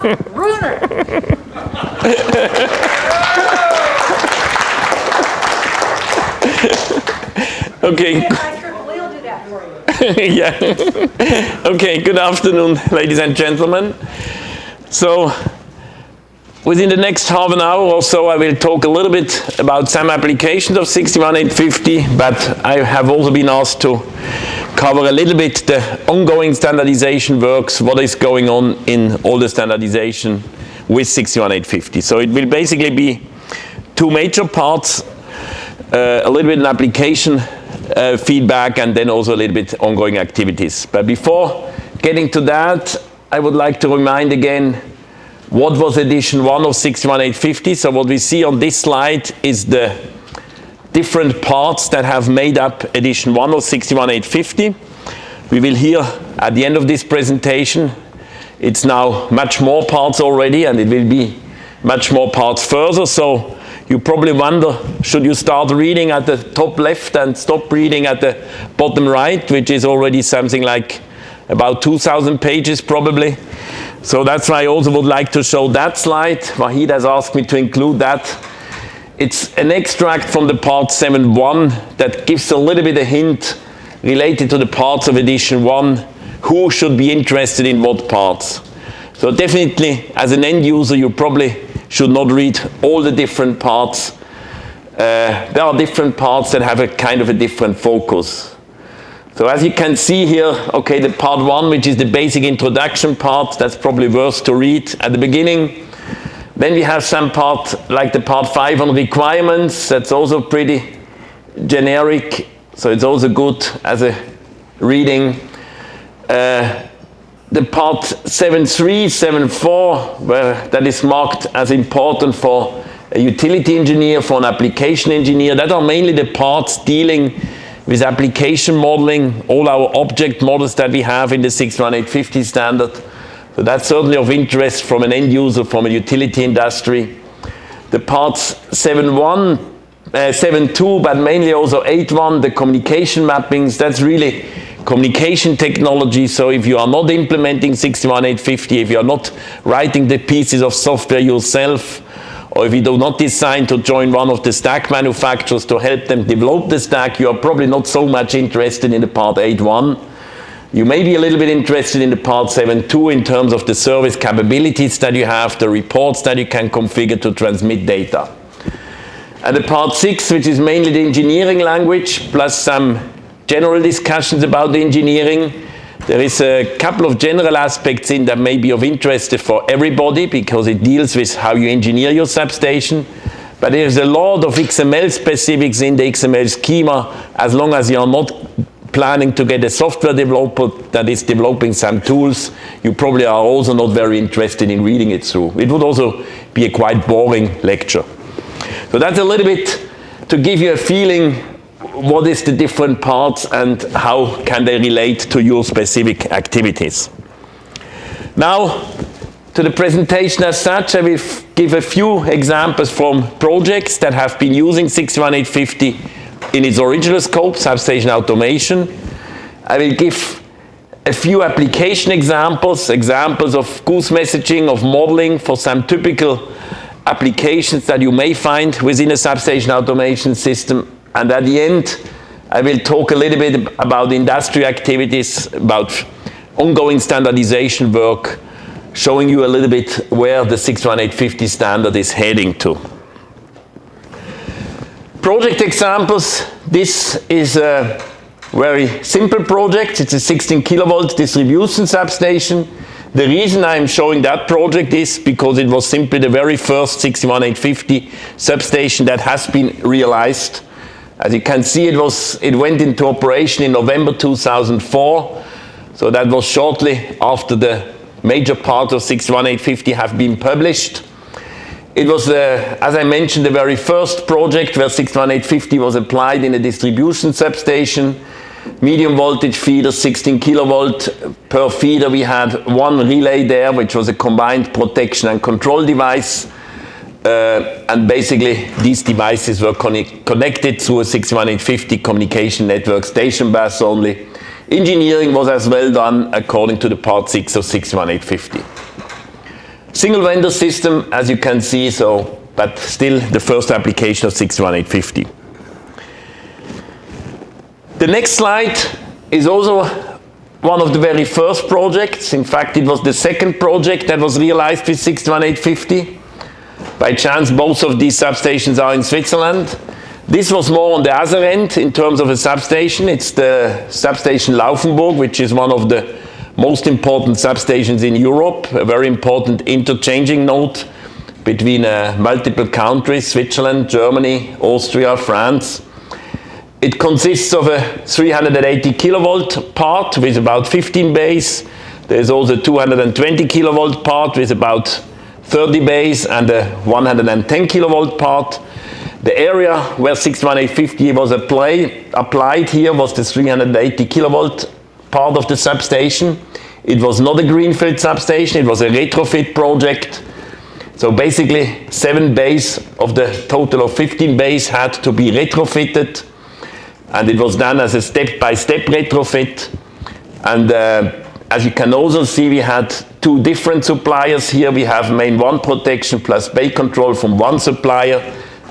Ruiner. Okay. We'll do that for you. Yeah. Okay, good afternoon, ladies and gentlemen. So, within the next half an hour or so, I will talk a little bit about some applications of 61850, but I have also been asked to cover a little bit the ongoing standardization works, what is going on in all the standardization with 61850. So it will basically be two major parts, a little bit in application feedback, and then also a little bit ongoing activities. But before getting to that, I would like to remind again what was edition 1 of 61850. So what we see on this slide is the different parts that have made up edition 1 of 61850. We will hear at the end of this presentation, it's now much more parts already, and it will be much more parts further. So you probably wonder, should you start reading at the top left and stop reading at the bottom right, which is already something like about 2,000 pages probably. So that's why I also would like to show that slide. Wahid has asked me to include that. It's an extract from the part 7.1 that gives a little bit of hint related to the parts of edition 1, who should be interested in what parts. So definitely, as an end user, you probably should not read all the different parts. There are different parts that have a kind of a different focus. So as you can see here, okay, the part 1, which is the basic introduction part, that's probably worth to read at the beginning. Then we have some part, like the part 5 on requirements, that's also pretty generic, so it's also good as a reading. The part 7.3, 7.4, where that is marked as important for a utility engineer, for an application engineer, that are mainly the parts dealing with application modeling, all our object models that we have in the 61850 standard. So that's certainly of interest from an end user, from a utility industry. The parts 7.1, 7.2, but mainly also 8.1, the communication mappings, that's really communication technology. So if you are not implementing 61850, if you are not writing the pieces of software yourself, or if you do not design to join one of the stack manufacturers to help them develop the stack, you are probably not so much interested in the part 8.1. You may be a little bit interested in the part 7.2 in terms of the service capabilities that you have, the reports that you can configure to transmit data. And the part 6, which is mainly the engineering language, plus some general discussions about the engineering. There is a couple of general aspects in that may be of interest for everybody because it deals with how you engineer your substation. But there's a lot of XML specifics in the XML schema, as long as you are not planning to get a software developer that is developing some tools, you probably are also not very interested in reading it through. It would also be a quite boring lecture. So that's a little bit to give you a feeling what is the different parts and how can they relate to your specific activities. Now, to the presentation as such, I will give a few examples from projects that have been using 61850 in its original scope, substation automation. I will give a few application examples of goose messaging, of modeling for some typical applications that you may find within a substation automation system. And at the end, I will talk a little bit about industry activities, about ongoing standardization work, showing you a little bit where the 61850 standard is heading to. Project examples. This is a very simple project. It's a 16 kilovolt distribution substation. The reason I'm showing that project is because it was simply the very first 61850 substation that has been realized. As you can see, it went into operation in November 2004. So that was shortly after the major part of 61850 have been published. It was, as I mentioned, the very first project where 61850 was applied in a distribution substation. Medium voltage feeder, 16 kilovolt per feeder. We had one relay there, which was a combined protection and control device. And basically, these devices were connected through a 61850 communication network station bus only. Engineering was as well done according to the part 6 of 61850. single vendor system, as you can see, so, but still the first application of 61850. The next slide is also one of the very first projects. In fact, it was the second project that was realized with 61850. By chance, both of these substations are in Switzerland. This was more on the other end in terms of a substation. It's the substation Laufenburg, which is one of the most important substations in Europe, a very important interchanging node between multiple countries, Switzerland, Germany, Austria, France. It consists of a 380 kilovolt part with about 15 bays. There's also a 220 kilovolt part with about 30 bays and a 110 kilovolt part. The area where 61850 was applied here was the 380 kilovolt part of the substation. It was not a greenfield substation, it was a retrofit project. So basically 7 bays of the total of 15 bays had to be retrofitted, and it was done as a step-by-step retrofit. And as you can also see, we had 2 different suppliers here. We have main 1 protection plus bay control from 1 supplier,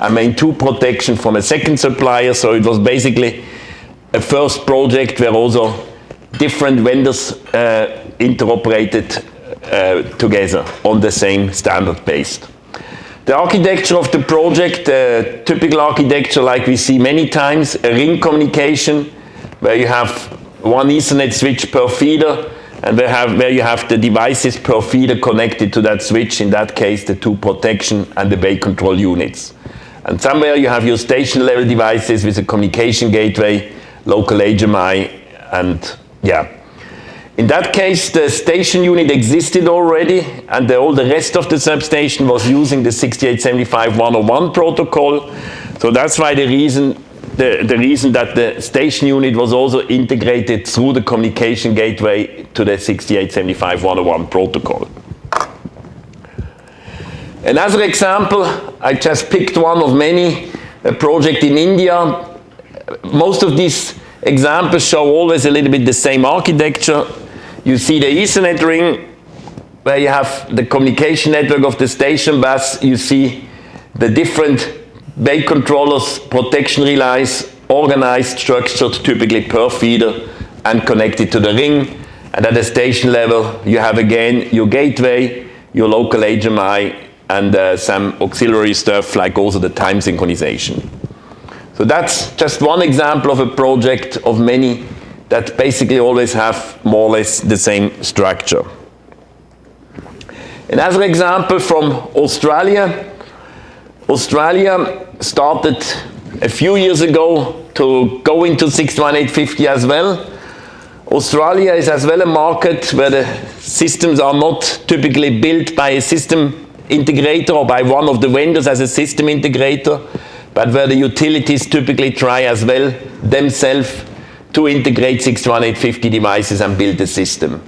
and main 2 protection from a second supplier. So it was basically a first project where also different vendors interoperated together on the same standard base. The architecture of the project, typical architecture like we see many times, a ring communication where you have 1 Ethernet switch per feeder, and where you have the devices per feeder connected to that switch, in that case the 2 protection and the bay control units. And somewhere you have your station level devices with a communication gateway, local HMI, and yeah. In that case, the station unit existed already, and all the rest of the substation was using the 6875.101 protocol. So that's why the reason that the station unit was also integrated through the communication gateway to the 6875.101 protocol. Another example, I just picked one of many, a project in India. Most of these examples show always a little bit the same architecture. You see the Ethernet ring, where you have the communication network of the station bus. You see the different bay controllers, protection relays, organized, structured, typically per feeder, and connected to the ring. And at the station level, you have again your gateway, your local HMI, and some auxiliary stuff like also the time synchronization. So that's just one example of a project of many that basically always have more or less the same structure. Another example from Australia. Australia started a few years ago to go into 61850 as well. Australia is as well a market where the systems are not typically built by a system integrator or by one of the vendors as a system integrator, but where the utilities typically try as well themselves to integrate 61850 devices and build a system.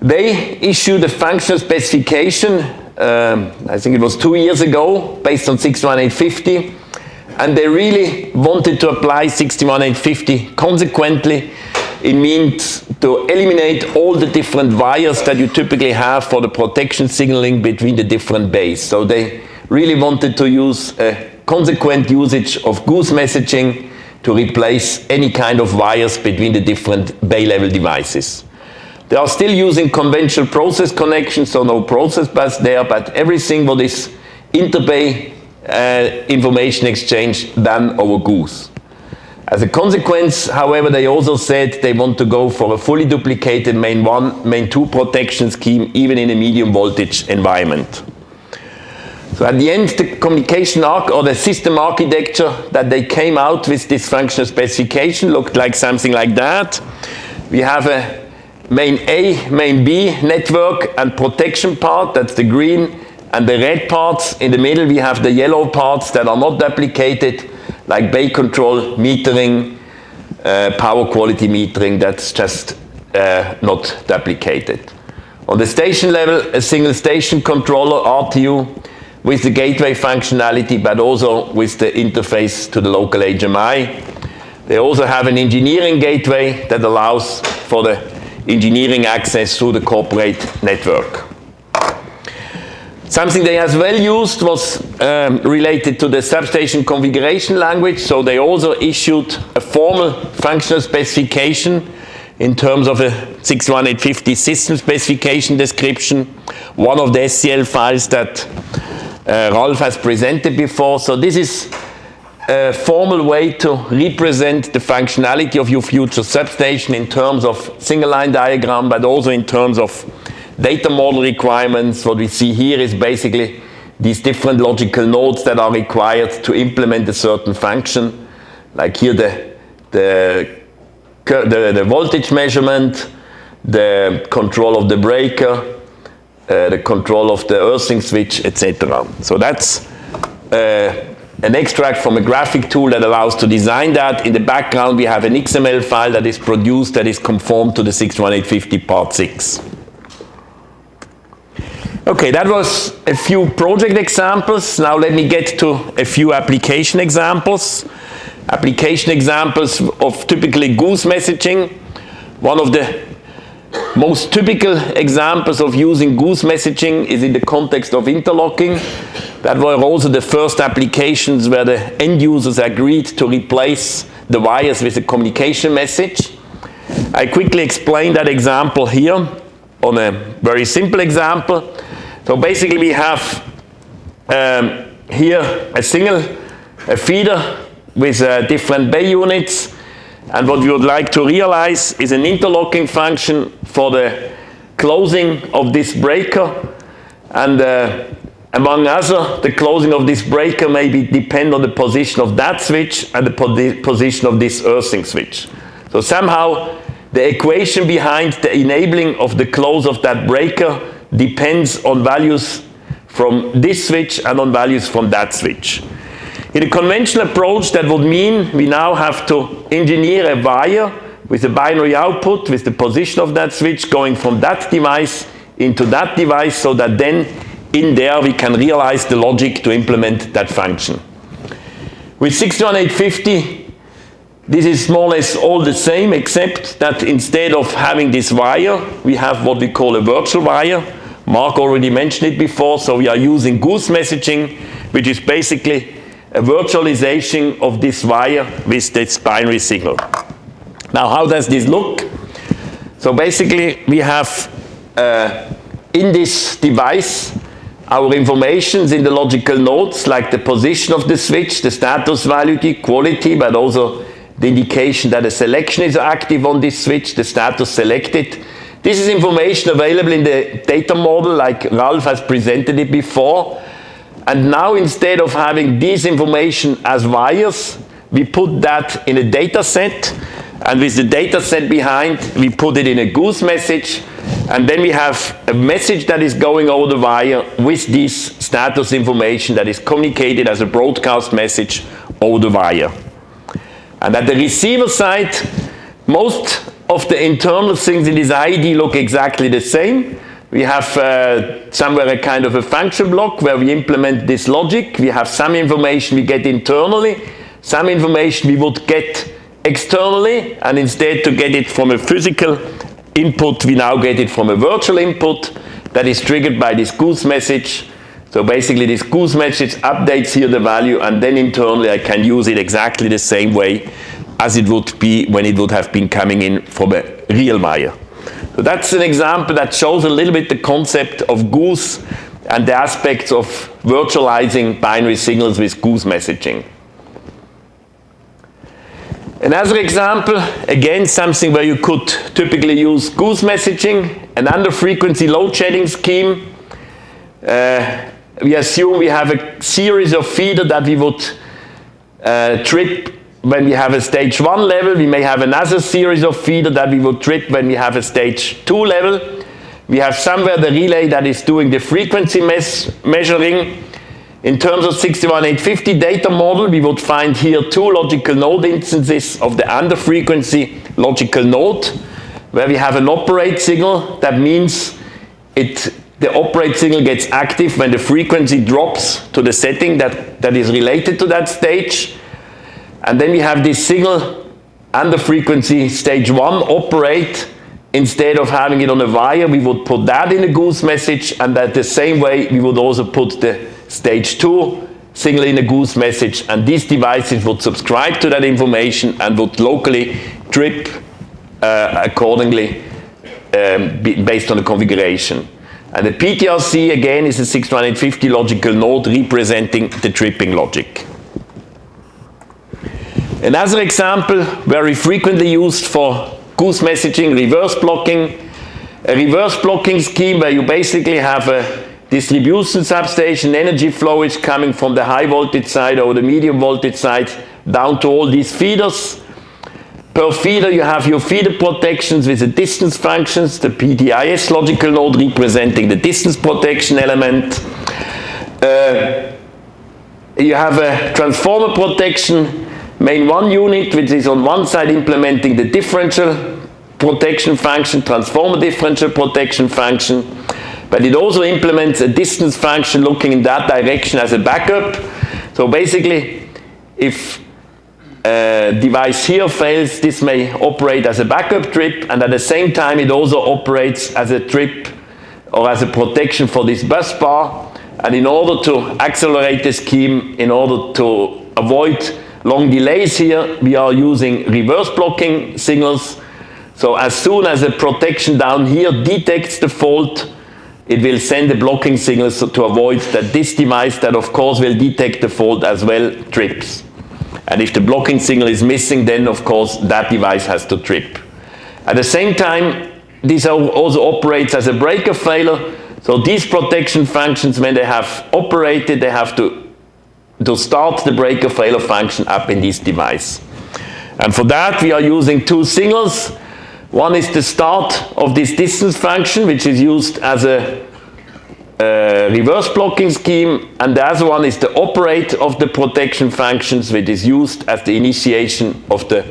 They issued a functional specification, I think it was 2 years ago, based on 61850, and they really wanted to apply 61850 consequently. It means to eliminate all the different wires that you typically have for the protection signaling between the different bays. So they really wanted to use a consequent usage of goose messaging to replace any kind of wires between the different bay level devices. They are still using conventional process connections, so no process bus there, but everything what is interbay information exchange done over goose. As a consequence, however, they also said they want to go for a fully duplicated main 1, main 2 protection scheme, even in a medium voltage environment. So at the end, the communication or the system architecture that they came out with this functional specification looked like something like that. We have a main A, main B network and protection part, that's the green, and the red parts. In the middle we have the yellow parts that are not duplicated, like bay control, metering, power quality metering, that's just not duplicated. On the station level, a single station controller, RTU, with the gateway functionality, but also with the interface to the local HMI. They also have an engineering gateway that allows for the engineering access through the corporate network. Something they as well used was related to the substation configuration language, so they also issued a formal functional specification in terms of a 61850 system specification description, one of the SCL files that Ralph has presented before. So this is a formal way to represent the functionality of your future substation in terms of single line diagram, but also in terms of data model requirements. What we see here is basically these different logical nodes that are required to implement a certain function, like here the voltage measurement, the control of the breaker, the control of the earthing switch, etc. So that's an extract from a graphic tool that allows to design that. In the background we have an XML file that is produced that is conformed to the 61850 part 6. Okay, that was a few project examples. Now let me get to a few application examples. Application examples of typically goose messaging. One of the most typical examples of using goose messaging is in the context of interlocking. That were also the first applications where the end users agreed to replace the wires with a communication message. I quickly explain that example here on a very simple example. So basically we have here a feeder with different bay units, and what we would like to realize is an interlocking function for the closing of this breaker, and among other, the closing of this breaker may depend on the position of that switch and the position of this earthing switch. So somehow the equation behind the enabling of the close of that breaker depends on values from this switch and on values from that switch. In a conventional approach, that would mean we now have to engineer a wire with a binary output with the position of that switch going from that device into that device, so that then in there we can realize the logic to implement that function. With 61850, this is more or less all the same, except that instead of having this wire, we have what we call a virtual wire. Mark already mentioned it before, so we are using goose messaging, which is basically a virtualization of this wire with this binary signal. Now, how does this look? So basically, we have in this device our informations in the logical nodes, like the position of the switch, the status value, the quality, but also the indication that a selection is active on this switch, the status selected. This is information available in the data model, like Ralph has presented it before. And now, instead of having this information as wires, we put that in a data set, and with the data set behind, we put it in a goose message, and then we have a message that is going over the wire with this status information that is communicated as a broadcast message over the wire. And at the receiver side, most of the internal things in this IED look exactly the same. We have somewhere a kind of a function block where we implement this logic. We have some information we get internally, some information we would get externally, and instead to get it from a physical input, we now get it from a virtual input that is triggered by this goose message. So basically this goose message updates here the value, and then internally I can use it exactly the same way as it would be when it would have been coming in from a real wire. So that's an example that shows a little bit the concept of goose and the aspects of virtualizing binary signals with goose messaging. Another example, again something where you could typically use goose messaging, an under-frequency load shedding scheme. We assume we have a series of feeders that we would trip when we have a stage 1 level. We may have another series of feeders that we would trip when we have a stage 2 level. We have somewhere the relay that is doing the frequency measuring. In terms of 61850 data model, we would find here two logical node instances of the under frequency logical node, where we have an operate signal. That means the operate signal gets active when the frequency drops to the setting that is related to that stage. And then we have this signal under frequency stage 1 operate instead of having it on a wire, we would put that in a goose message, and that the same way we would also put the stage 2 signal in a goose message, and these devices would subscribe to that information and would locally trip accordingly based on the configuration. And the PTRC again is a 61850 logical node representing the tripping logic. Another example very frequently used for goose messaging, reverse blocking. A reverse blocking scheme where you basically have a distribution substation, energy flow is coming from the high voltage side or the medium voltage side down to all these feeders. Per feeder you have your feeder protections with the distance functions, the PDIS logical node representing the distance protection element. You have a transformer protection main 1 unit, which is on one side implementing the differential protection function, transformer differential protection function, but it also implements a distance function looking in that direction as a backup. So basically, if a device here fails, this may operate as a backup trip, and at the same time it also operates as a trip or as a protection for this bus bar. And in order to accelerate the scheme, in order to avoid long delays here, we are using reverse blocking signals. So as soon as a protection down here detects the fault, it will send the blocking signals to avoid that this device that of course will detect the fault as well trips. And if the blocking signal is missing, then of course that device has to trip. At the same time, this also operates as a breaker failure. So these protection functions, when they have operated, they have to start the breaker failure function up in this device. And for that we are using 2 signals. One is the start of this distance function, which is used as a reverse blocking scheme, and the other one is the operate of the protection functions, which is used as the initiation of the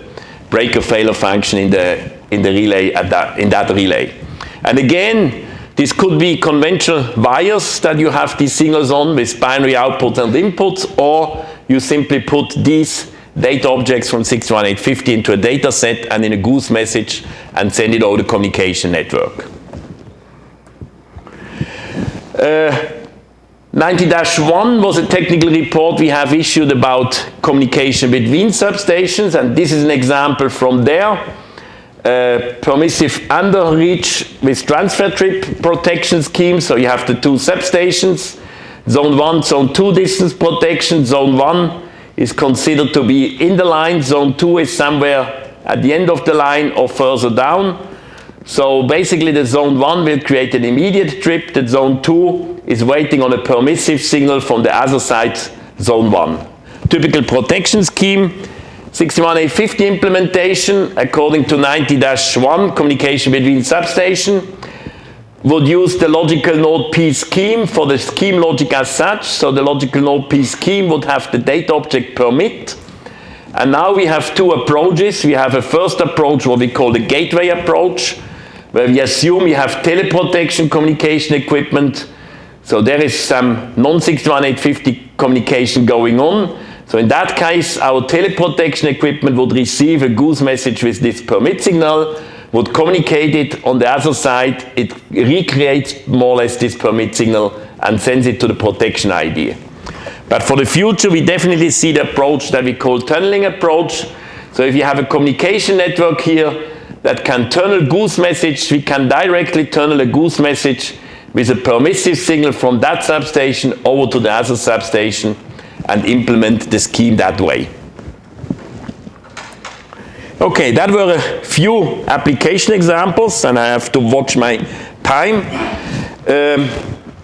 breaker failure function in the relay in that relay. And again, this could be conventional wires that you have these signals on with binary outputs and inputs, or you simply put these data objects from 61850 into a data set and in a goose message and send it over the communication network. 90-1 was a technical report we have issued about communication between substations, and this is an example from there. Permissive underreach with transfer trip protection scheme. So you have the 2 substations, zone 1, zone 2 distance protection. Zone 1 is considered to be in the line, zone 2 is somewhere at the end of the line or further down. So basically the zone 1 will create an immediate trip, the zone 2 is waiting on a permissive signal from the other side, zone 1. Typical protection scheme, 61850 implementation, according to 90-1, communication between substation, would use the logical node P scheme for the scheme logic as such. So the logical node P scheme would have the data object permit. And now we have 2 approaches. We have a first approach, what we call the gateway approach, where we assume you have teleprotection communication equipment. So there is some non-61850 communication going on. So in that case, our teleprotection equipment would receive a goose message with this permit signal, would communicate it on the other side, it recreates more or less this permit signal and sends it to the protection ID. But for the future, we definitely see the approach that we call tunneling approach. So if you have a communication network here that can tunnel goose message, we can directly tunnel a goose message with a permissive signal from that substation over to the other substation and implement the scheme that way. Okay, that were a few application examples, and I have to watch my time.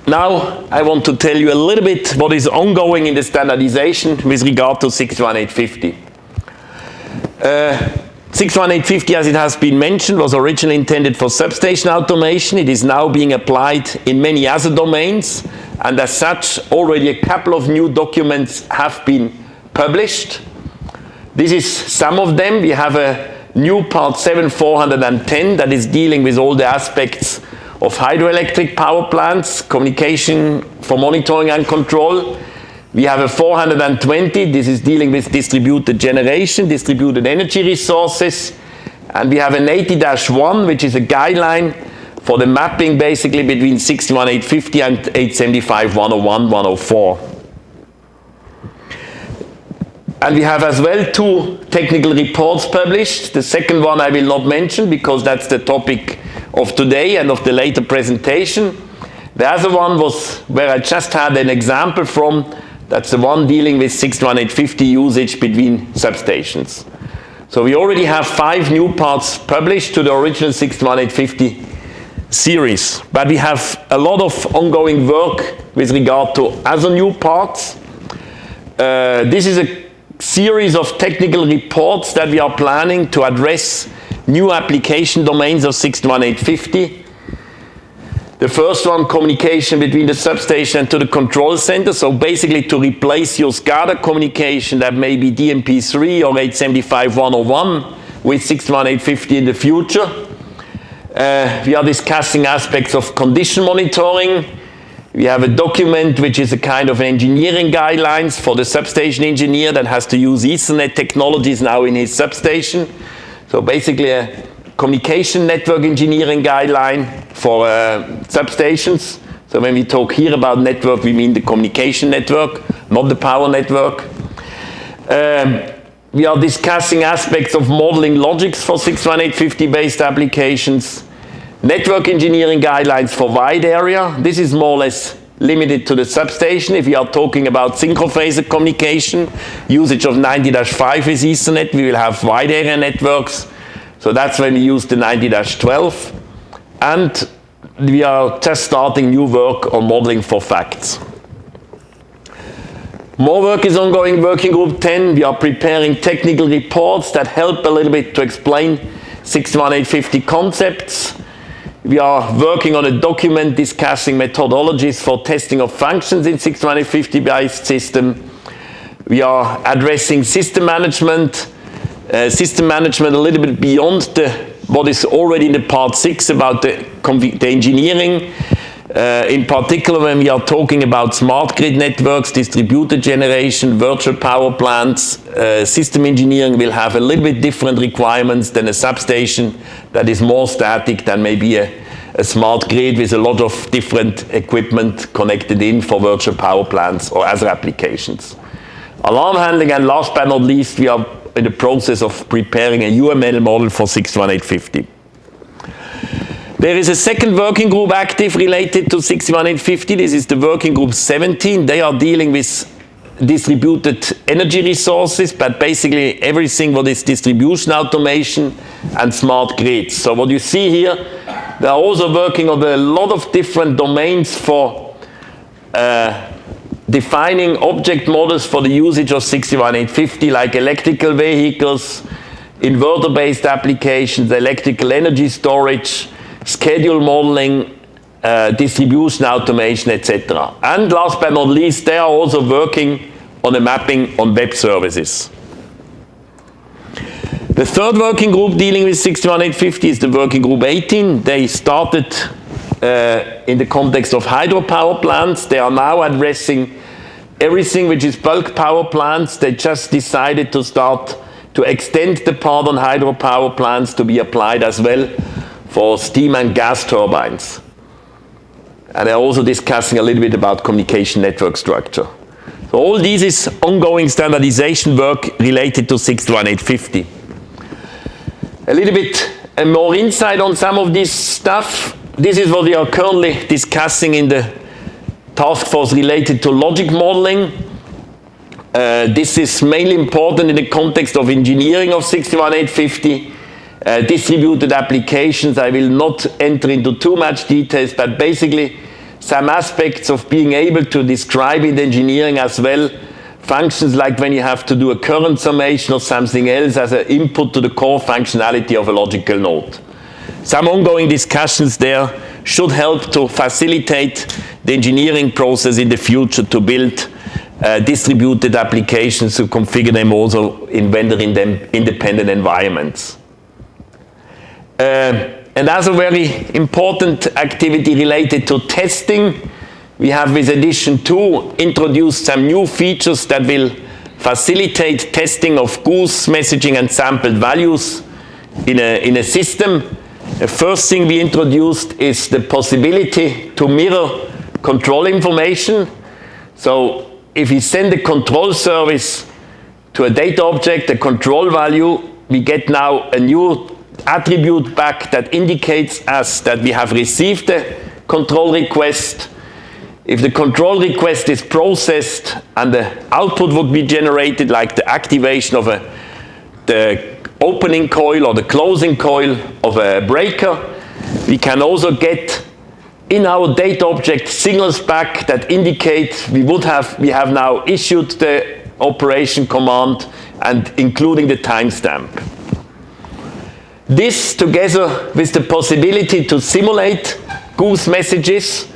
Now I want to tell you a little bit what is ongoing in the standardization with regard to 61850. 61850, as it has been mentioned, was originally intended for substation automation. It is now being applied in many other domains, and as such, already a couple of new documents have been published. This is some of them. We have a new part 7410 that is dealing with all the aspects of hydroelectric power plants, communication for monitoring and control. We have a 420, this is dealing with distributed generation, distributed energy resources. And we have an 80-1, which is a guideline for the mapping basically between 61850 and 875 101 104. And we have as well 2 technical reports published. The second one I will not mention because that's the topic of today and of the later presentation. The other one was where I just had an example from. That's the one dealing with 61850 usage between substations. So we already have 5 new parts published to the original 61850 series. But we have a lot of ongoing work with regard to other new parts. This is a series of technical reports that we are planning to address new application domains of 61850. The first one, communication between the substation and to the control center. So basically to replace your SCADA communication that may be DMP3 or 875.101 with 61850 in the future. We are discussing aspects of condition monitoring. We have a document which is a kind of engineering guidelines for the substation engineer that has to use Ethernet technologies now in his substation. So basically a communication network engineering guideline for substations. So when we talk here about network, we mean the communication network, not the power network. We are discussing aspects of modeling logics for 61850 based applications. Network engineering guidelines for wide area. This is more or less limited to the substation. If we are talking about synchrophasor communication, usage of 90-5 is Ethernet, we will have wide area networks. So that's when we use the 90-12. And we are just starting new work on modeling for facts. More work is ongoing. Working Group 10, we are preparing technical reports that help a little bit to explain 61850 concepts. We are working on a document discussing methodologies for testing of functions in 61850 based system. We are addressing system management a little bit beyond what is already in the part 6 about the engineering. In particular, when we are talking about smart grid networks, distributed generation, virtual power plants, system engineering will have a little bit different requirements than a substation that is more static than maybe a smart grid with a lot of different equipment connected in for virtual power plants or other applications. Alarm handling, and last but not least, we are in the process of preparing a UML model for 61850. There is a second working group active related to 61850. This is the working group 17. They are dealing with distributed energy resources, but basically everything what is distribution automation and smart grids. So what you see here, they are also working on a lot of different domains for defining object models for the usage of 61850, like electrical vehicles, inverter-based applications, electrical energy storage, schedule modeling, distribution automation, etc. And last but not least, they are also working on a mapping on web services. The third working group dealing with 61850 is the working group 18. They started in the context of hydropower plants. They are now addressing everything which is bulk power plants. They just decided to start to extend the part on hydropower plants to be applied as well for steam and gas turbines. And they're also discussing a little bit about communication network structure. So all this is ongoing standardization work related to 61850. A little bit more insight on some of this stuff. This is what we are currently discussing in the task force related to logic modeling. This is mainly important in the context of engineering of 61850. Distributed applications, I will not enter into too much details, but basically some aspects of being able to describe in engineering as well functions like when you have to do a current summation or something else as an input to the core functionality of a logical node. Some ongoing discussions there should help to facilitate the engineering process in the future to build distributed applications, to configure them also in vendor-independent environments. Another very important activity related to testing, we have with edition 2 introduced some new features that will facilitate testing of goose messaging and sampled values in a system, the first thing we introduced is the possibility to mirror control information. So if we send a control service to a data object, a control value, we get now a new attribute back that indicates us that we have received the control request. If the control request is processed and the output would be generated, like the activation of the opening coil or the closing coil of a breaker, we can also get in our data object signals back that indicate we have now issued the operation command and including the timestamp. This, together with the possibility to simulate goose messages.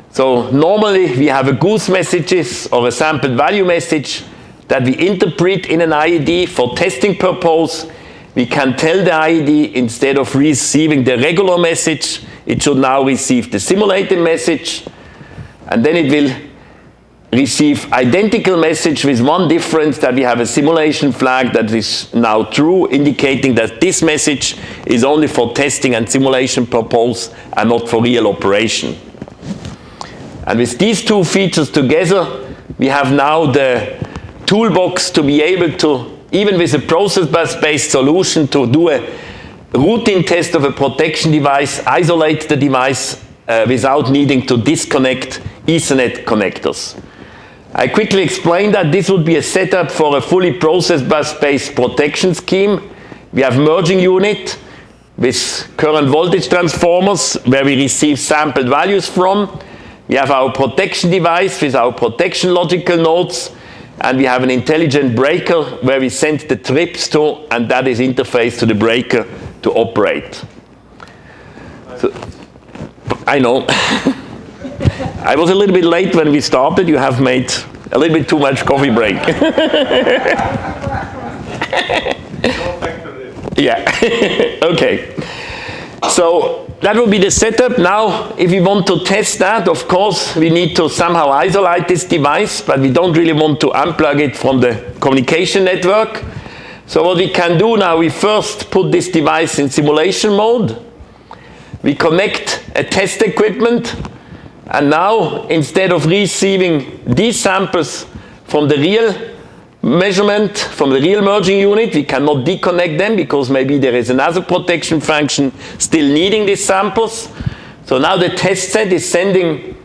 So normally we have a goose messages or a sampled value message that we interpret in an IED for testing purpose. We can tell the IED, instead of receiving the regular message, it should now receive the simulated message, and then it will receive identical message with one difference, that we have a simulation flag that is now true, indicating that this message is only for testing and simulation purpose and not for real operation. And with these two features together, we have now the toolbox to be able to, even with a process bus-based solution, to do a routine test of a protection device, isolate the device without needing to disconnect Ethernet connectors. I quickly explained that this would be a setup for a fully process bus-based protection scheme. We have merging unit with current voltage transformers where we receive sampled values from. We have our protection device with our protection logical nodes, and we have an intelligent breaker where we send the trips to, and that is interfaced to the breaker to operate. So, I know. I was a little bit late when we started. You have made a little bit too much coffee break. Yeah. Okay. So that will be the setup. Now, if we want to test that, of course, we need to somehow isolate this device, but we don't really want to unplug it from the communication network. So what we can do now, we first put this device in simulation mode. We connect a test equipment, and now, instead of receiving these samples from the real measurement, from the real merging unit, we cannot disconnect them because maybe there is another protection function still needing these samples. So now the test set is sending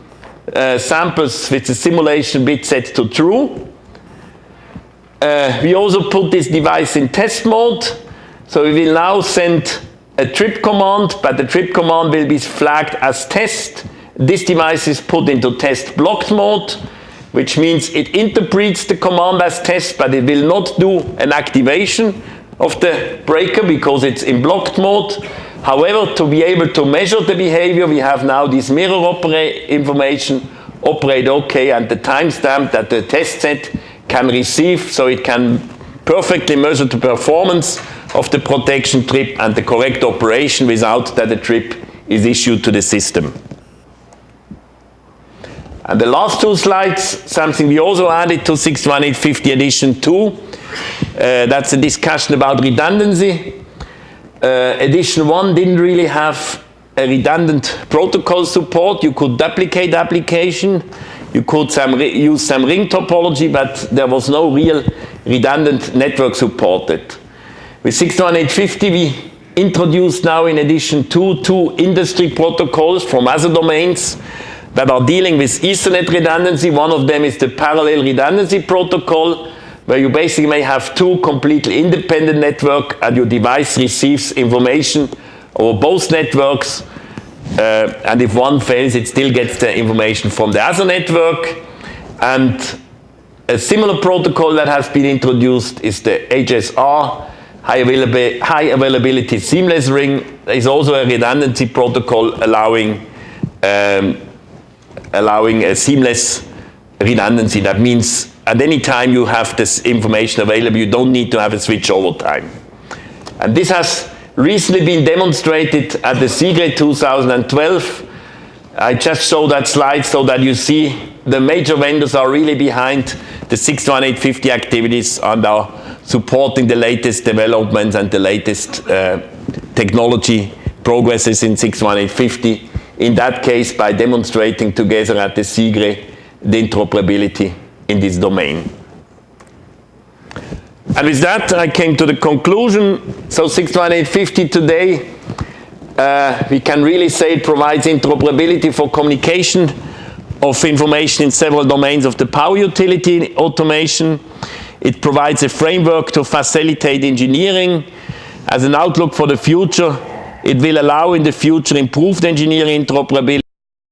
samples with the simulation bit set to true. We also put this device in test mode. So we will now send a trip command, but the trip command will be flagged as test. This device is put into test blocked mode, which means it interprets the command as test, but it will not do an activation of the breaker because it's in blocked mode. However, to be able to measure the behavior, we have now this mirror information, operate OK, and the timestamp that the test set can receive, so it can perfectly measure the performance of the protection trip and the correct operation without that the trip is issued to the system. And the last two slides, something we also added to 61850 edition 2. That's a discussion about redundancy. Edition 1 didn't really have a redundant protocol support. You could duplicate application. You could use some ring topology, but there was no real redundant network supported. With 61850, we introduced now in edition 2 two industry protocols from other domains that are dealing with Ethernet redundancy. One of them is the parallel redundancy protocol, where you basically may have two completely independent networks and your device receives information over both networks, and if one fails, it still gets the information from the other network. And a similar protocol that has been introduced is the HSR, high availability seamless ring. There is also a redundancy protocol allowing a seamless redundancy. That means at any time you have this information available, you don't need to have a switch over time. And this has recently been demonstrated at the CGRE 2012. I just show that slide so that you see the major vendors are really behind the 61850 activities and are supporting the latest developments and the latest technology progresses in 61850. In that case, by demonstrating together at the SIGRE the interoperability in this domain. And with that, I came to the conclusion. So 61850 today, we can really say it provides interoperability for communication of information in several domains of the power utility automation. It provides a framework to facilitate engineering. As an outlook for the future, it will allow in the future improved engineering interoperability